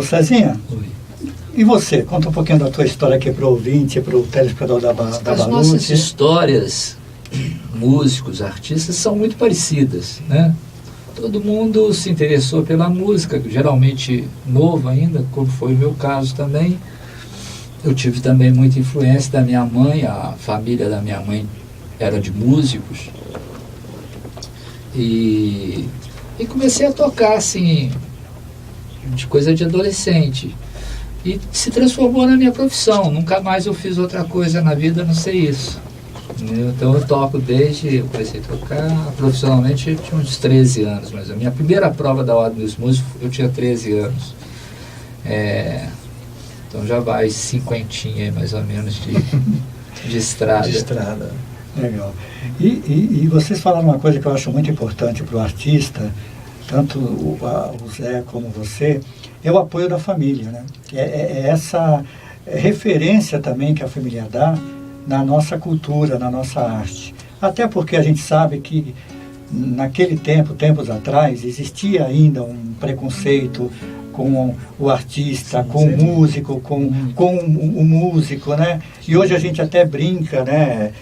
Ô Cezinha, Oi. e você? Conta um pouquinho da tua história aqui para o ouvinte, para o telespectador da As Baluch. nossas histórias, músicos, artistas, são muito parecidas, né? Todo mundo se interessou pela música, geralmente novo ainda, como foi o meu caso também. Eu tive também muita influência da minha mãe, a família da minha mãe era de músicos. E comecei a tocar, assim, de coisa de adolescente. E se transformou na minha profissão. Nunca mais eu fiz outra coisa na vida a não ser isso. Então eu toco desde eu comecei a tocar profissionalmente, eu tinha uns 13 anos, mas a minha primeira prova da Ordem dos Músicos eu tinha 13 anos. Então já vai cinquentinha aí, mais ou menos de estrada. De estrada. Legal. E vocês falaram uma coisa que eu acho muito importante para o artista, tanto o Zé como você, é o apoio da família, né? É essa referência também que a família dá na nossa cultura, na nossa arte. Até porque a gente sabe que naquele tempo, tempos atrás, existia ainda um preconceito com o artista, com o músico, com o músico, né? E hoje a gente até brinca, né?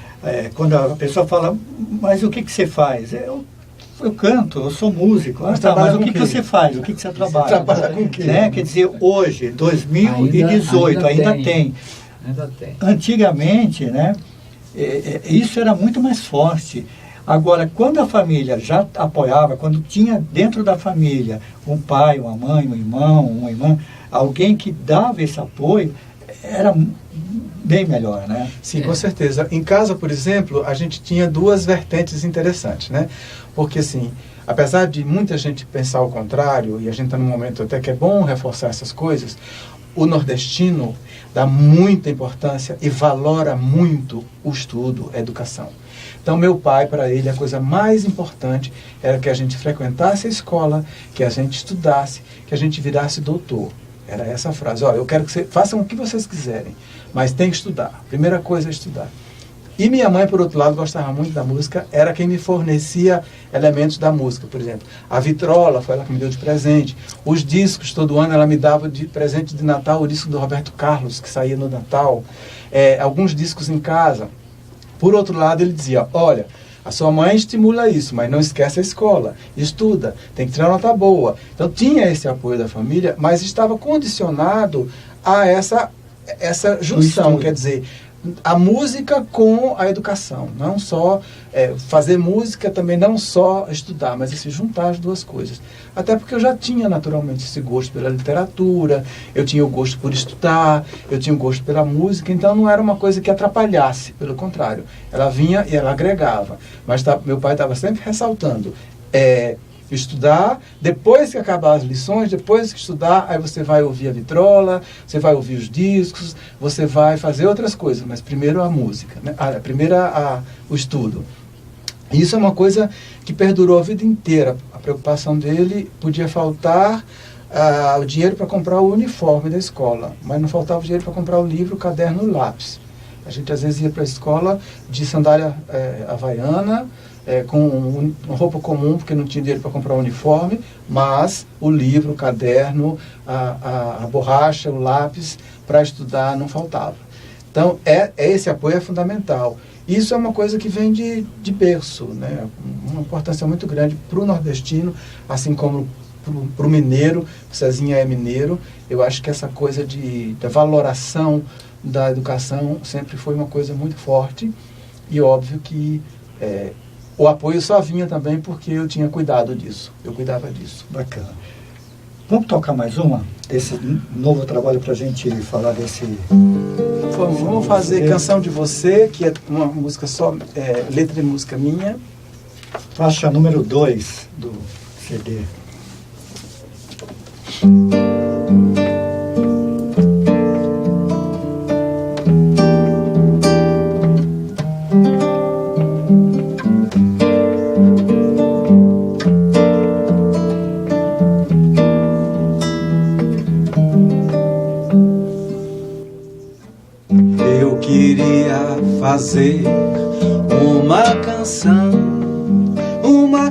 Quando a pessoa fala, mas o que você faz? Eu canto, eu sou músico. Mas o que você faz? O que você trabalha? Você trabalha com o quê? Né? Quer dizer, hoje, 2018, ainda tem. Antigamente, né? Isso era muito mais forte. Agora, quando a família já apoiava, quando tinha dentro da família um pai, uma mãe, um irmão, uma irmã, alguém que dava esse apoio, era bem melhor, né? Sim, com certeza. Em casa, por exemplo, a gente tinha duas vertentes interessantes, né? Porque, assim, apesar de muita gente pensar o contrário, e a gente está num momento até que é bom reforçar essas coisas, o nordestino dá muita importância e valora muito o estudo, a educação. Então, meu pai, para ele, a coisa mais importante era que a gente frequentasse a escola, que a gente estudasse, que a gente virasse doutor. Era essa a frase. Olha, eu quero que vocês façam o que vocês quiserem, mas tem que estudar. Primeira coisa é estudar. E minha mãe, por outro lado, gostava muito da música, era quem me fornecia elementos da música. Por exemplo, a vitrola foi ela que me deu de presente. Os discos, todo ano ela me dava de presente de Natal, o disco do Roberto Carlos, que saía no Natal. Alguns discos em casa. Por outro lado, ele dizia, olha, a sua mãe estimula isso, mas não esquece a escola, estuda, tem que tirar nota boa. Então tinha esse apoio da família, mas estava condicionado a essa junção, quer dizer, a música com a educação. Não só fazer música, também não só estudar, mas se juntar as duas coisas. Até porque eu já tinha naturalmente esse gosto pela literatura, eu tinha o gosto por estudar, eu tinha o gosto pela música, então não era uma coisa que atrapalhasse, pelo contrário. Ela vinha e ela agregava. Mas meu pai estava sempre ressaltando, estudar, depois que acabar as lições, depois que estudar, aí você vai ouvir a vitrola, você vai ouvir os discos, você vai fazer outras coisas, mas primeiro a música, né? Primeiro o estudo. E isso é uma coisa que perdurou a vida inteira. A preocupação dele podia faltar o dinheiro para comprar o uniforme da escola, mas não faltava o dinheiro para comprar o livro, o caderno e o lápis. A gente às vezes ia para a escola de sandália havaiana, com uma roupa comum, porque não tinha dinheiro para comprar o uniforme, mas o livro, o caderno, a borracha, o lápis, para estudar não faltava. Então, esse apoio é fundamental. Isso é uma coisa que vem de berço, né? Uma importância muito grande para o nordestino, assim como para o mineiro. O Cezinha é mineiro. Eu acho que essa coisa da valoração da educação sempre foi uma coisa muito forte, e óbvio que o apoio só vinha também porque eu tinha cuidado disso, eu cuidava disso. Bacana. Vamos tocar mais uma desse novo trabalho para a gente falar desse... Vamos fazer Canção de Você, que é uma música só, letra e música minha. Faixa número 2 do CD. Fazer uma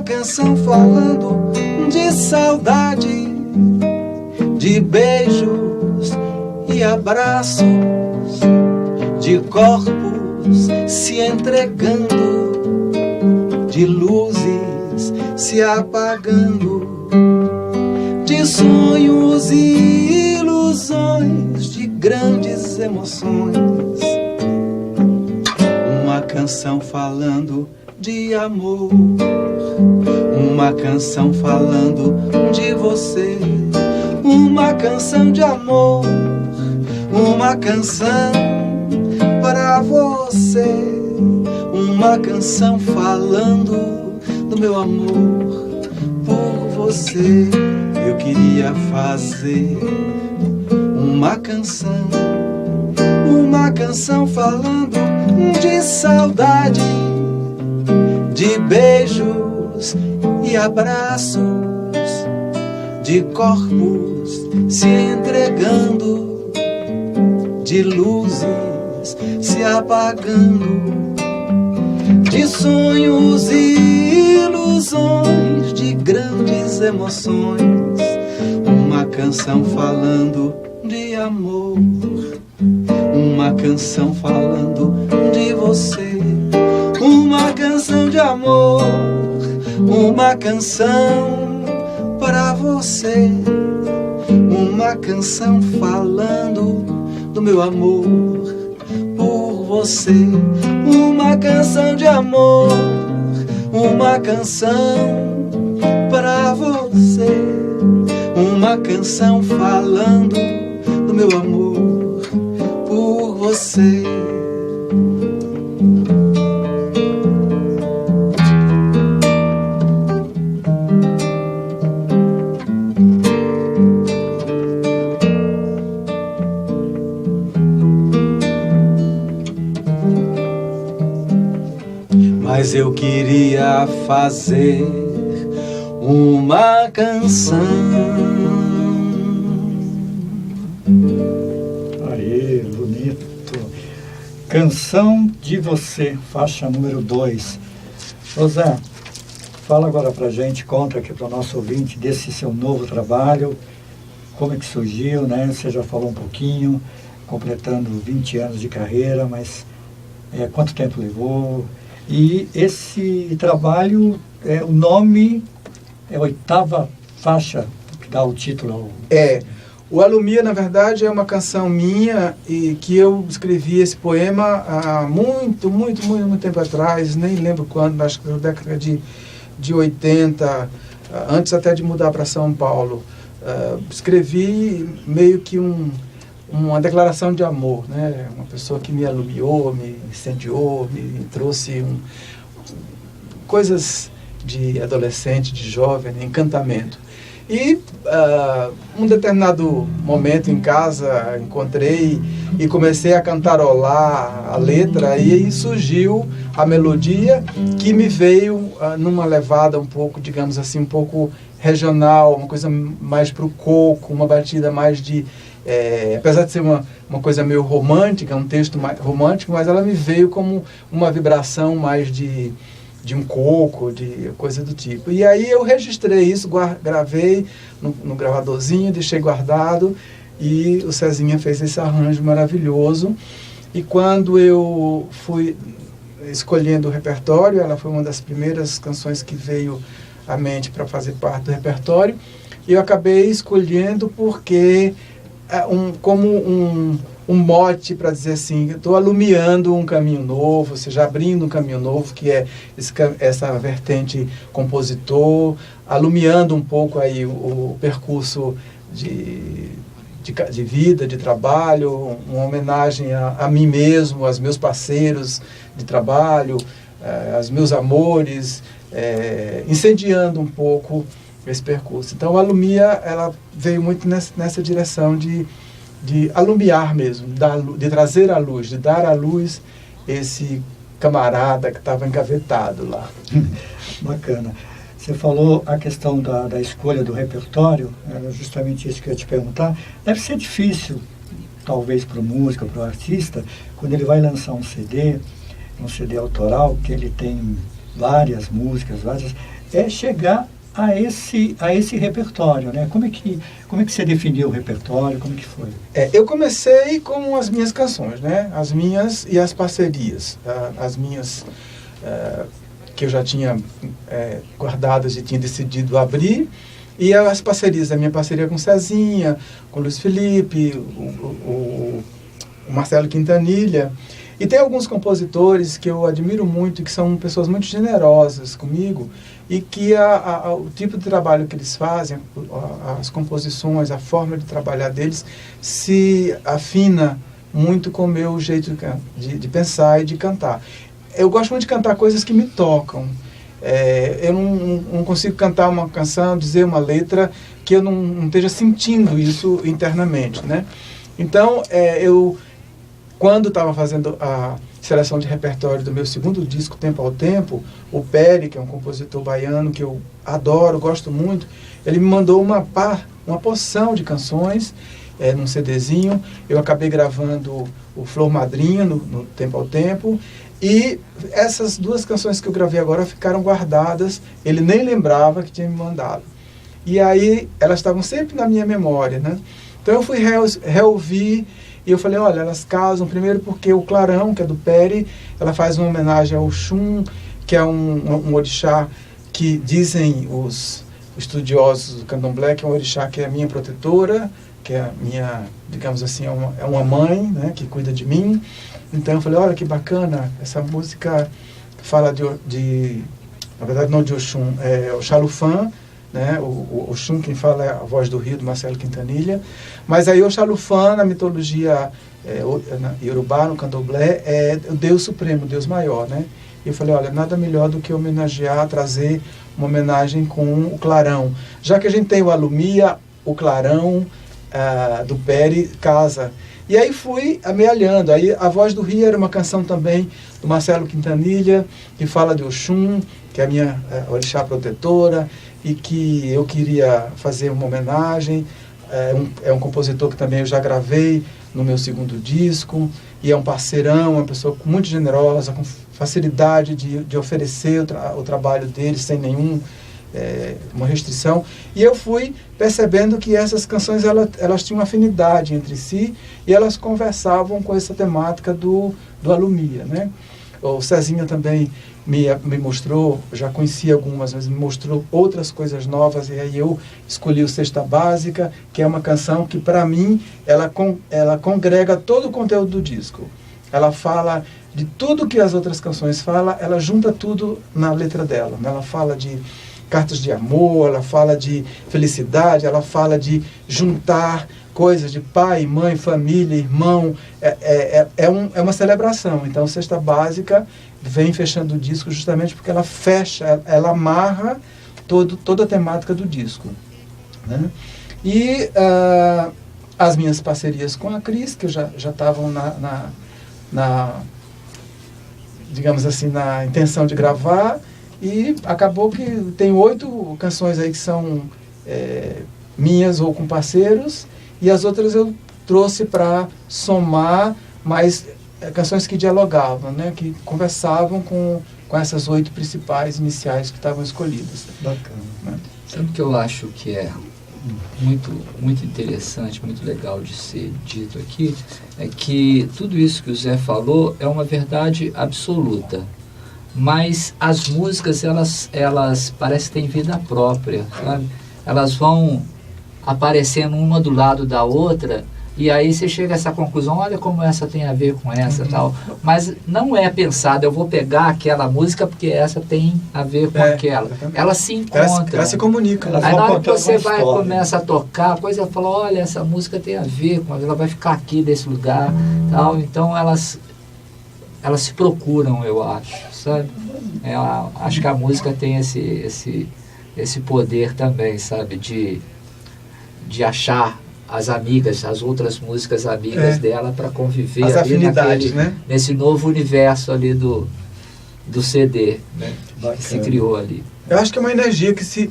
canção falando de saudade, de de beijos e abraços, de corpos se entregando, de luzes se apagando, de sonhos e ilusões, de grandes emoções. Uma canção falando de amor, uma canção falando de você, uma canção de amor, uma canção para você, uma canção falando do meu amor por você. Eu queria fazer uma canção falando de saudade, de beijos e abraços, de corpos se entregando, de luzes se apagando, de sonhos e ilusões, de grandes emoções. Uma canção falando de amor, uma canção falando de você, uma canção de amor, uma canção para você, uma canção falando do meu amor por você, uma canção de amor, uma canção para você, uma canção falando do meu amor por você. Mas eu queria fazer uma canção. Aí, bonito. Canção de Você, faixa número 2. José, fala agora pra gente, conta aqui para o nosso ouvinte desse seu novo trabalho, como é que surgiu, né? Você já falou um pouquinho, completando 20 anos de carreira, mas quanto tempo levou? E esse trabalho, o nome é a 8ª faixa que dá o título ao... O Alumia, na verdade, é uma canção minha e que eu escrevi esse poema há muito tempo atrás, nem lembro quando, acho que na década de 80, antes até de mudar para São Paulo. Escrevi meio que uma declaração de amor, né? Uma pessoa que me alumiou, me incendiou, me trouxe coisas de adolescente, de jovem, encantamento. E um determinado momento em casa encontrei e comecei a cantarolar a letra, e aí surgiu a melodia que me veio numa levada um pouco, digamos assim, um pouco regional, uma coisa mais pro coco, uma batida mais de... apesar de ser uma coisa meio romântica, um texto mais romântico, mas ela me veio como uma vibração mais de um coco, de coisa do tipo. E aí eu registrei isso, gravei no gravadorzinho, deixei guardado, e o Cezinha fez esse arranjo maravilhoso. E quando eu fui escolhendo o repertório, ela foi uma das primeiras canções que veio à mente para fazer parte do repertório, e eu acabei escolhendo porque como um mote para dizer assim, estou alumiando um caminho novo, ou seja, abrindo um caminho novo, que é essa vertente compositor, alumiando um pouco aí o percurso de vida, de trabalho, uma homenagem a mim mesmo, aos meus parceiros de trabalho, aos meus amores, incendiando um pouco esse percurso. Então a Alumia, ela veio muito nessa direção de alumiar mesmo, de trazer à luz, de dar à luz esse camarada que estava engavetado lá. Bacana. Você falou a questão da escolha do repertório, era justamente isso que eu ia te perguntar. Deve ser difícil, talvez para o músico, para o artista, quando ele vai lançar um CD autoral, que ele tem várias músicas, chegar a esse repertório, né? Como é que você definiu o repertório? Como que foi? Eu comecei com as minhas canções, né? As minhas e as parcerias. As minhas que eu já tinha guardadas e tinha decidido abrir, e as parcerias, a minha parceria com o Cezinha, com o Luiz Felipe, o Marcelo Quintanilha. E tem alguns compositores que eu admiro muito, que são pessoas muito generosas comigo, e que o tipo de trabalho que eles fazem, as composições, a forma de trabalhar deles, se afina muito com o meu jeito de pensar e de cantar. Eu gosto muito de cantar coisas que me tocam. Eu não consigo cantar uma canção, dizer uma letra que eu não esteja sentindo isso internamente, né? Então, quando estava fazendo a seleção de repertório do meu segundo disco, Tempo ao Tempo, o Peri, que é um compositor baiano que eu adoro, gosto muito, ele me mandou uma porção de canções num CDzinho. Eu acabei gravando o Flor Madrinha no Tempo ao Tempo, e essas duas canções que eu gravei agora ficaram guardadas. Ele nem lembrava que tinha me mandado. E aí elas estavam sempre na minha memória, né? Então eu fui reouvir, e eu falei, olha, elas casam, primeiro porque o Clarão, que é do Peri, ela faz uma homenagem ao Oxum, que é um orixá que dizem os estudiosos do candomblé, que é um orixá que é a minha protetora, que é a minha, digamos assim, é uma mãe, né, que cuida de mim. Então eu falei, olha que bacana, essa música fala na verdade não de Oxum, é o Xalufã, né? O Oxum, quem fala é a voz do Rio, do Marcelo Quintanilha. Mas aí o Xalufã, na mitologia na Yorubá, no candomblé, é o Deus Supremo, o Deus Maior, né? E eu falei, olha, nada melhor do que homenagear, trazer uma homenagem com o Clarão. Já que a gente tem o Alumia, o Clarão do Peri casa. E aí fui amealhando. Aí A Voz do Rio era uma canção também do Marcelo Quintanilha, que fala de Oxum, que é a minha orixá protetora, e que eu queria fazer uma homenagem. É um compositor que também eu já gravei no meu segundo disco, e é um parceirão, uma pessoa muito generosa, com facilidade de oferecer o trabalho dele sem uma restrição. E eu fui percebendo que essas canções elas tinham afinidade entre si, e elas conversavam com essa temática do Alumia, né? O Cezinha também me mostrou, já conhecia algumas, mas me mostrou outras coisas novas, e aí eu escolhi o Cesta Básica, que é uma canção que, para mim, ela congrega todo o conteúdo do disco. Ela fala de tudo que as outras canções falam, ela junta tudo na letra dela, né? Ela fala de cartas de amor, ela fala de felicidade, ela fala de juntar coisas de pai, mãe, família, irmão. É uma celebração. Então, Cesta Básica vem fechando o disco justamente porque ela fecha, ela amarra toda a temática do disco, né? E as minhas parcerias com a Cris, que já estavam digamos assim, na intenção de gravar, e acabou que tem 8 canções aí que são minhas ou com parceiros, e as outras eu trouxe para somar, mas canções que dialogavam, né, que conversavam com essas 8 principais iniciais que estavam escolhidas. Bacana. Né? Sabe o que eu acho que é muito, muito interessante, muito legal de ser dito aqui? É que tudo isso que o Zé falou é uma verdade absoluta. Mas as músicas, elas parecem que têm vida própria, sabe? Elas vão aparecendo uma do lado da outra, e aí você chega a essa conclusão, olha como essa tem a ver com essa, tal. Mas não é pensado, eu vou pegar aquela música porque essa tem a ver com aquela. Exatamente. Elas se encontram. Elas se comunicam. Aí na hora que você vai, história. começa a tocar, a coisa fala, olha, essa música tem a ver com ela vai ficar aqui nesse lugar, tal. Então elas se procuram, eu acho, sabe? Acho que a música tem esse poder também, sabe? De achar as amigas, as outras músicas amigas dela para conviver as ali afinidades, né? nesse novo universo ali do CD, né? Que se criou ali. Eu acho que é uma energia que se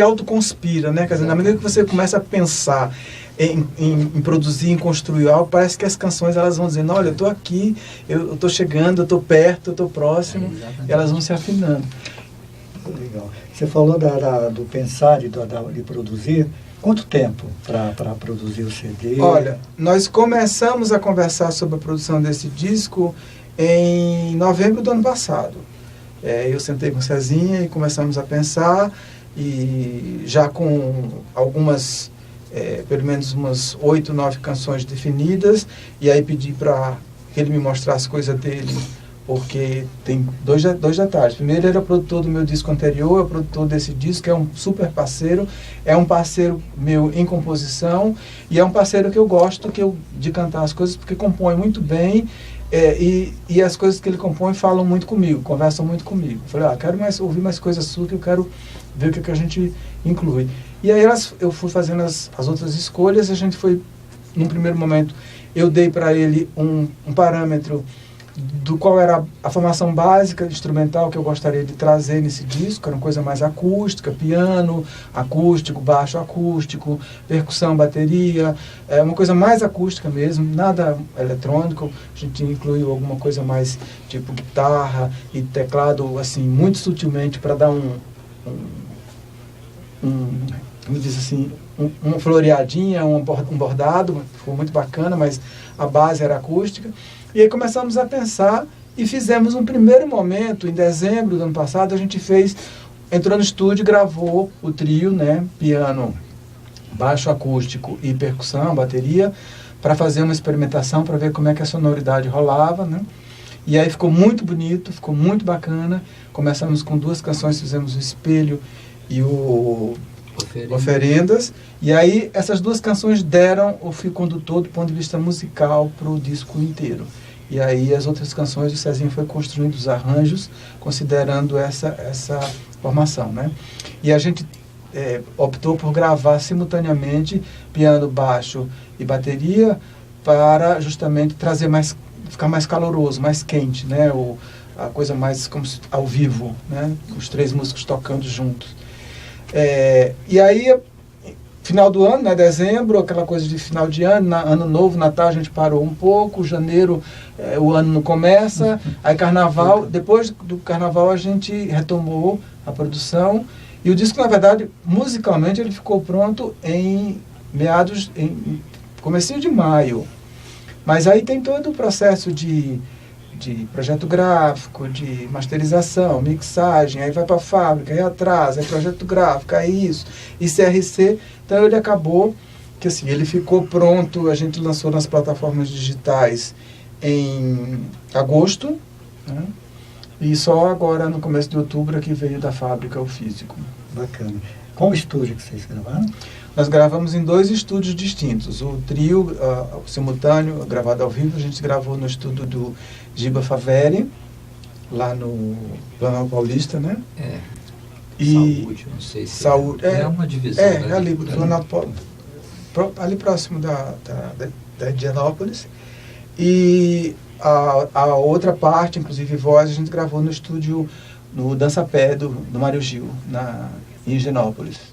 autoconspira, né? Quer dizer, na medida que você começa a pensar em produzir, em construir algo, parece que as canções elas vão dizendo, olha, eu estou aqui, eu estou chegando, eu estou perto, eu estou próximo, e elas vão se afinando. Legal. Você falou do pensar e de produzir. Quanto tempo para produzir o CD? Olha, nós começamos a conversar sobre a produção desse disco em novembro do ano passado. Eu sentei com o Cezinha e começamos a pensar, e já com algumas, pelo menos umas 8, 9 canções definidas, e aí pedi para que ele me mostrasse coisa dele, porque tem dois detalhes. Primeiro, ele era produtor do meu disco anterior, é o produtor desse disco, é um super parceiro, é um parceiro meu em composição, e é um parceiro que eu gosto de cantar as coisas, porque compõe muito bem, e as coisas que ele compõe falam muito comigo, conversam muito comigo. Eu falei, quero ouvir mais coisas suas, que eu quero ver o que a gente inclui. E aí eu fui fazendo as outras escolhas, a gente foi, num primeiro momento, eu dei para ele um parâmetro do qual era a formação básica instrumental que eu gostaria de trazer nesse disco. Era uma coisa mais acústica, piano acústico, baixo acústico, percussão, bateria, uma coisa mais acústica mesmo, nada eletrônico. A gente incluiu alguma coisa mais tipo guitarra e teclado, assim, muito sutilmente, para dar como diz assim, uma floreadinha, um bordado. Ficou muito bacana, mas a base era acústica. E aí começamos a pensar e fizemos um primeiro momento, em dezembro do ano passado, a gente entrou no estúdio e gravou o trio, né, piano, baixo acústico e percussão, bateria, para fazer uma experimentação, para ver como é que a sonoridade rolava, né? E aí ficou muito bonito, ficou muito bacana. Começamos com 2 canções, fizemos o Espelho e o Oferendas. E aí essas 2 canções deram o fio condutor do ponto de vista musical para o disco inteiro. E aí as outras canções o Cezinha foi construindo os arranjos, considerando essa formação, né? E a gente optou por gravar simultaneamente piano, baixo e bateria, para justamente ficar mais caloroso, mais quente, né? A coisa mais como ao vivo, né? Os 3 músicos tocando juntos. E aí, final do ano, né, dezembro, aquela coisa de final de ano, ano novo, Natal, a gente parou um pouco, janeiro, o ano não começa, aí carnaval, depois do carnaval a gente retomou a produção, e o disco, na verdade, musicalmente, ele ficou pronto em comecinho de maio. Mas aí tem todo o processo de projeto gráfico, de masterização, mixagem, aí vai para a fábrica, aí atrasa, aí projeto gráfico, aí isso, e CRC. Então ele acabou que assim, ele ficou pronto, a gente lançou nas plataformas digitais em agosto, né? E só agora no começo de outubro que veio da fábrica o físico. Bacana. Qual estúdio que vocês gravaram? Nós gravamos em 2 estúdios distintos. O trio, simultâneo, gravado ao vivo, a gente gravou no estúdio do Giba Faveri, lá no Planalto Paulista, né? Saúde, não sei se saúde, é uma divisão. Ali, ali próximo da Higienópolis. E a outra parte, inclusive voz, a gente gravou no estúdio, no Dança Pé do Mário Gil, em Higienópolis.